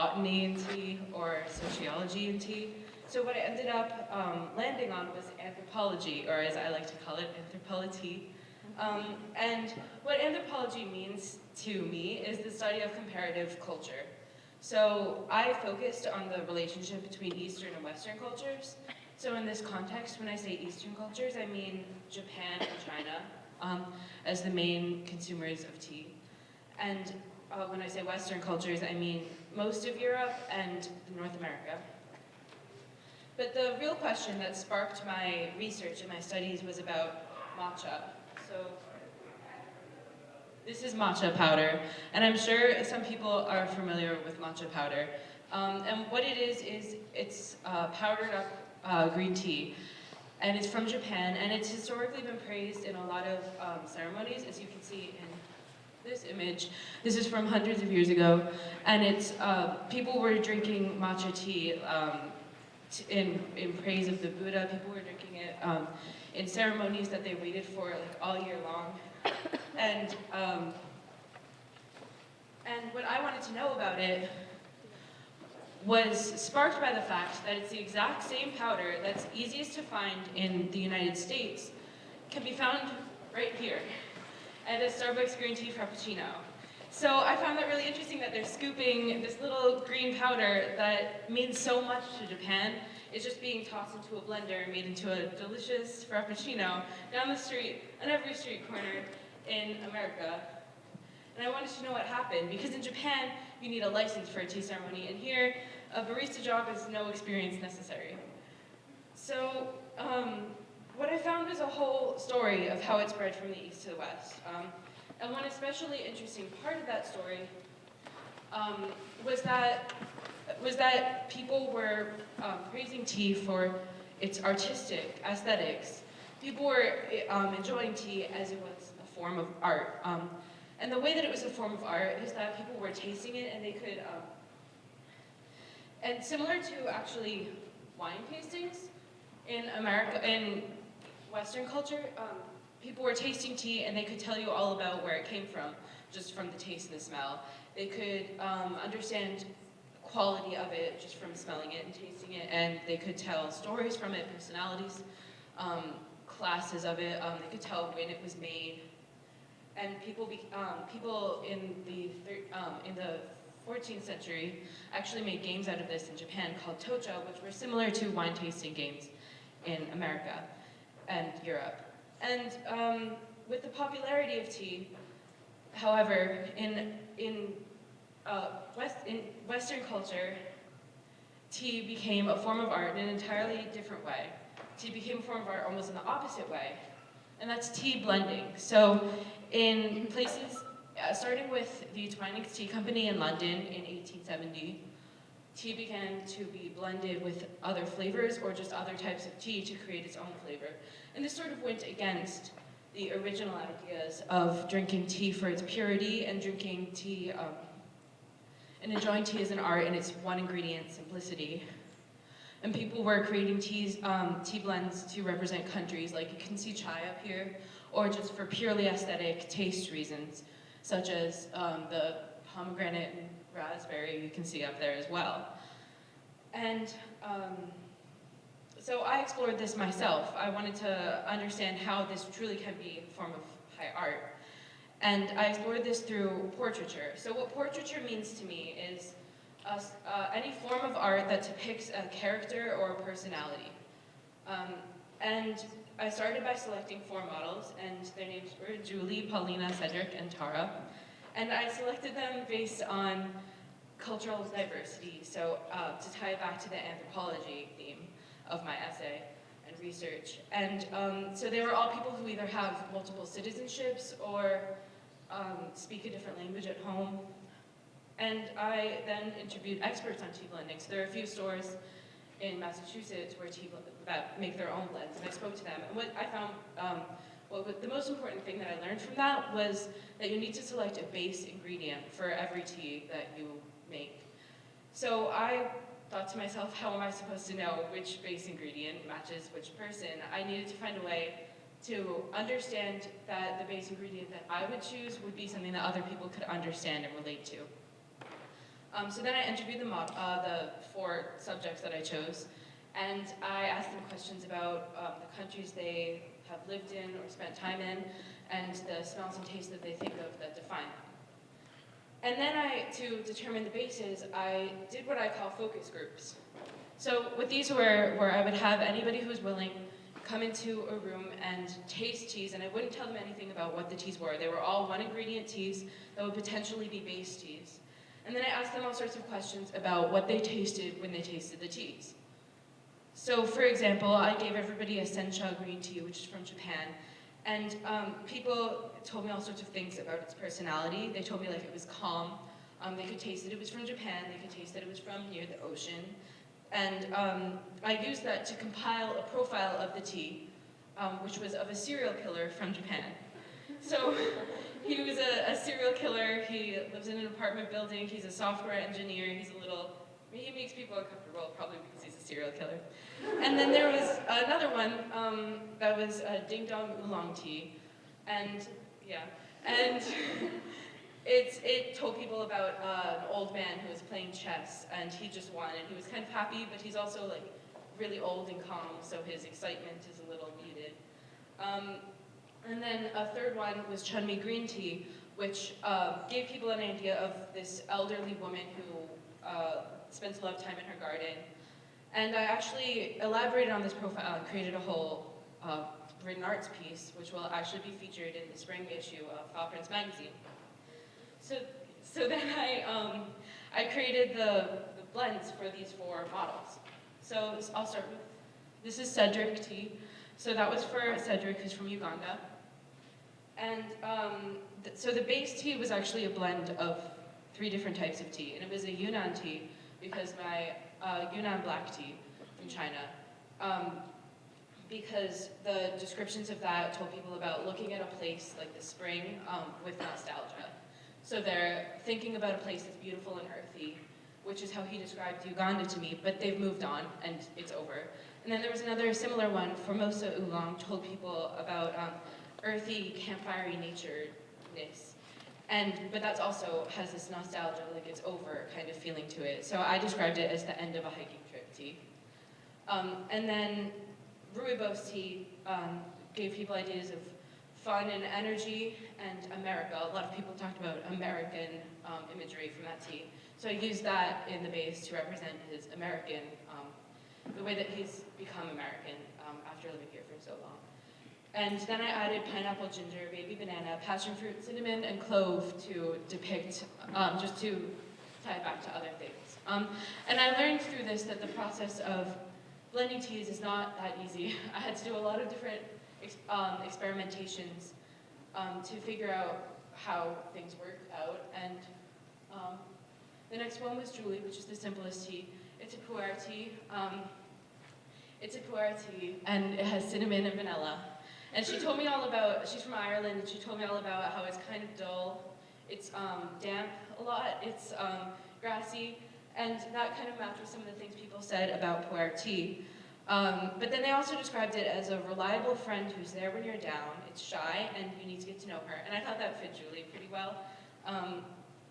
botany in tea or sociology in tea. So what I ended up landing on was anthropology, or as I like to call it, anthropology. And what anthropology means to me is the study of comparative culture. So I focused on the relationship between Eastern and Western cultures. So in this context, when I say Eastern cultures, I mean Japan and China as the main consumers of tea. And when I say Western cultures, I mean most of Europe and North America. But the real question that sparked my research and my studies was about matcha. So this is matcha powder, and I'm sure some people are familiar with matcha powder. And what it is it's powdered up green tea, and it's from Japan, and it's historically been praised in a lot of ceremonies, as you can see in this image. This is from hundreds of years ago, and it's people were drinking matcha tea in praise of the Buddha. People were drinking it in ceremonies that they waited for like all year long. And what I wanted to know about it was sparked by the fact that it's the exact same powder that's easiest to find in the United States, can be found right here at a Starbucks green tea frappuccino. So I found that really interesting that they're scooping this little green powder that means so much to Japan. It's just being tossed into a blender and made into a delicious frappuccino down the street, on every street corner in America. And I wanted to know what happened, because in Japan, you need a license for a tea ceremony, and here, a barista job is no experience necessary. So, what I found was a whole story of how it spread from the east to the west. And one especially interesting part of that story was that people were praising tea for its artistic aesthetics. People were enjoying tea as it was a form of art. And the way that it was a form of art is that people were tasting it and they could, and similar to actually wine tastings in America, in Western culture, people were tasting tea and they could tell you all about where it came from, just from the taste and the smell. They could understand the quality of it just from smelling it and tasting it, and they could tell stories from it, personalities, classes of it. They could tell when it was made. And people in the 14th century actually made games out of this in Japan called tocha, which were similar to wine tasting games in America and Europe. And with the popularity of tea, however, in Western culture, tea became a form of art in an entirely different way. Tea became a form of art almost in the opposite way, and that's tea blending. So in places, starting with the Twinings Tea Company in London in 1870, tea began to be blended with other flavors or just other types of tea to create its own flavor. And this sort of went against the original ideas of drinking tea for its purity and drinking tea and enjoying tea as an art in its one ingredient simplicity. And people were creating tea blends to represent countries, like you can see chai up here, or just for purely aesthetic taste reasons, such as the pomegranate and raspberry you can see up there as well. And so I explored this myself. I wanted to understand how this truly can be a form of high art. And I explored this through portraiture. So what portraiture means to me is any form of art that depicts a character or a personality. And I started by selecting 4 models, and their names were Julie, Paulina, Cedric, and Tara. And I selected them based on cultural diversity, so to tie it back to the anthropology theme of my essay and research. And so they were all people who either have multiple citizenships or speak a different language at home. And I then interviewed experts on tea blending. So there are a few stores in Massachusetts where that make their own blends, and I spoke to them. And what I found, the most important thing that I learned from that was that you need to select a base ingredient for every tea that you make. So I thought to myself, how am I supposed to know which base ingredient matches which person? I needed to find a way to understand that the base ingredient that I would choose would be something that other people could understand and relate to. So then I interviewed the 4 subjects that I chose, and I asked them questions about the countries they have lived in or spent time in, and the smells and tastes that they think of that define them. And then to determine the bases, I did what I call focus groups. So what these were, where I would have anybody who was willing come into a room and taste teas, and I wouldn't tell them anything about what the teas were. They were all 1-ingredient teas that would potentially be base teas. And then I asked them all sorts of questions about what they tasted when they tasted the teas. So for example, I gave everybody a sencha green tea, which is from Japan, and people told me all sorts of things about its personality. They told me like it was calm, they could taste that it was from Japan, they could taste that it was from near the ocean. And I used that to compile a profile of the tea, which was of a serial killer from Japan. So he was a serial killer, he lives in an apartment building, he's a software engineer, he makes people uncomfortable, probably because he's a serial killer. And then there was another one that was a Ding Dong Oolong tea, and it told people about an old man who was playing chess, and he just won, and he was kind of happy, but he's also like really old and calm, so his excitement is a little muted. And then a third one was chunmi green tea, which gave people an idea of this elderly woman who spends a lot of time in her garden. And I actually elaborated on this profile and created a whole written arts piece, which will actually be featured in the spring issue of Foprince magazine. So then I created the blends for these 4 models. So I'll start with, this is Cedric tea. So that was for Cedric, who's from Uganda. And so the base tea was actually a blend of 3 different types of tea. And it was a Yunnan tea, because my Yunnan black tea from China, because the descriptions of that told people about looking at a place like the spring with nostalgia. So they're thinking about a place that's beautiful and earthy, which is how he described Uganda to me, but they've moved on and it's over. And then there was another similar one, Formosa Oolong, told people about earthy, campfirey natureness. But that also has this nostalgia, like it's over kind of feeling to it. So I described it as the end of a hiking trip tea. And then Rooibos tea gave people ideas of fun and energy, and America. A lot of people talked about American imagery from that tea. So I used that in the base to represent his American, the way that he's become American after living here for so long. And then I added pineapple, ginger, baby banana, passion fruit, cinnamon, and clove to depict, just to tie it back to other things. And I learned through this that the process of blending teas is not that easy. I had to do a lot of different experimentations to figure out how things worked out. And the next one was Julie, which is the simplest tea. It's a pu'er tea. And it has cinnamon and vanilla. And she told me all about, she's from Ireland, and she told me all about how it's kind of dull, it's damp a lot, it's grassy, and that kind of matched with some of the things people said about pu'er tea. But then they also described it as a reliable friend who's there when you're down, it's shy, and you need to get to know her. And I thought that fit Julie pretty well.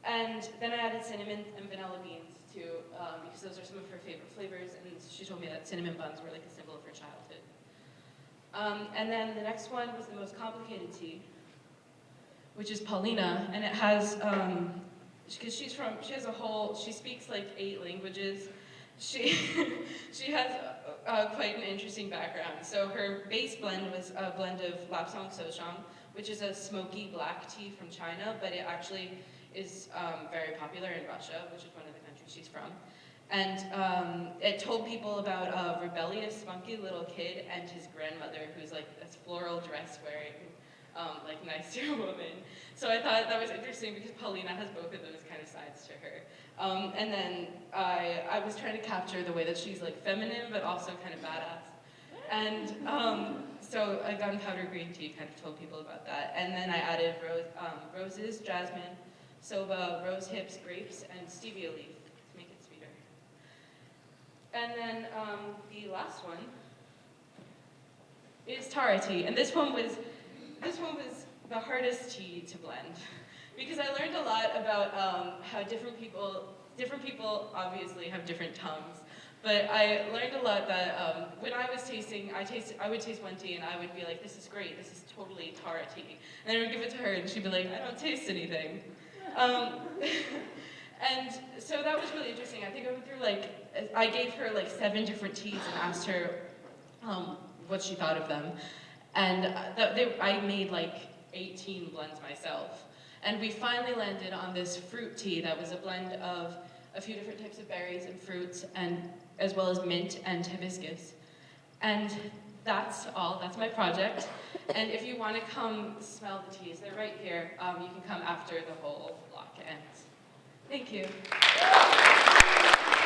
And then I added cinnamon and vanilla beans too, because those are some of her favorite flavors, and she told me that cinnamon buns were like a symbol of her childhood. And then the next one was the most complicated tea, which is Paulina, and it has, because she speaks like 8 languages. She has quite an interesting background. So her base blend was a blend of Lapsang Souchong, which is a smoky black tea from China, but it actually is very popular in Russia, which is one of the countries she's from. And it told people about a rebellious, spunky little kid and his grandmother, who's like this floral dress wearing, like nicer woman. So I thought that was interesting because Paulina has both of those kind of sides to her. And then I was trying to capture the way that she's like feminine, but also kind of badass. And so a gunpowder green tea kind of told people about that. And then I added roses, jasmine, soba, rose hips, grapes, and stevia leaf. And then the last one is Tara tea, and this one was the hardest tea to blend, because I learned a lot about how different different people obviously have different tongues, but I learned a lot that when I was tasting, I would taste one tea and I would be like, this is great, this is totally Tara tea. And I would give it to her and she'd be like, I don't taste anything. And so that was really interesting. I think I went through I gave her 7 different teas and asked her what she thought of them. And I made 18 blends myself. And we finally landed on this fruit tea that was a blend of a few different types of berries and fruits, and as well as mint and hibiscus. And that's all, that's my project. And if you want to come smell the teas, they're right here. You can come after the whole block ends. Thank you.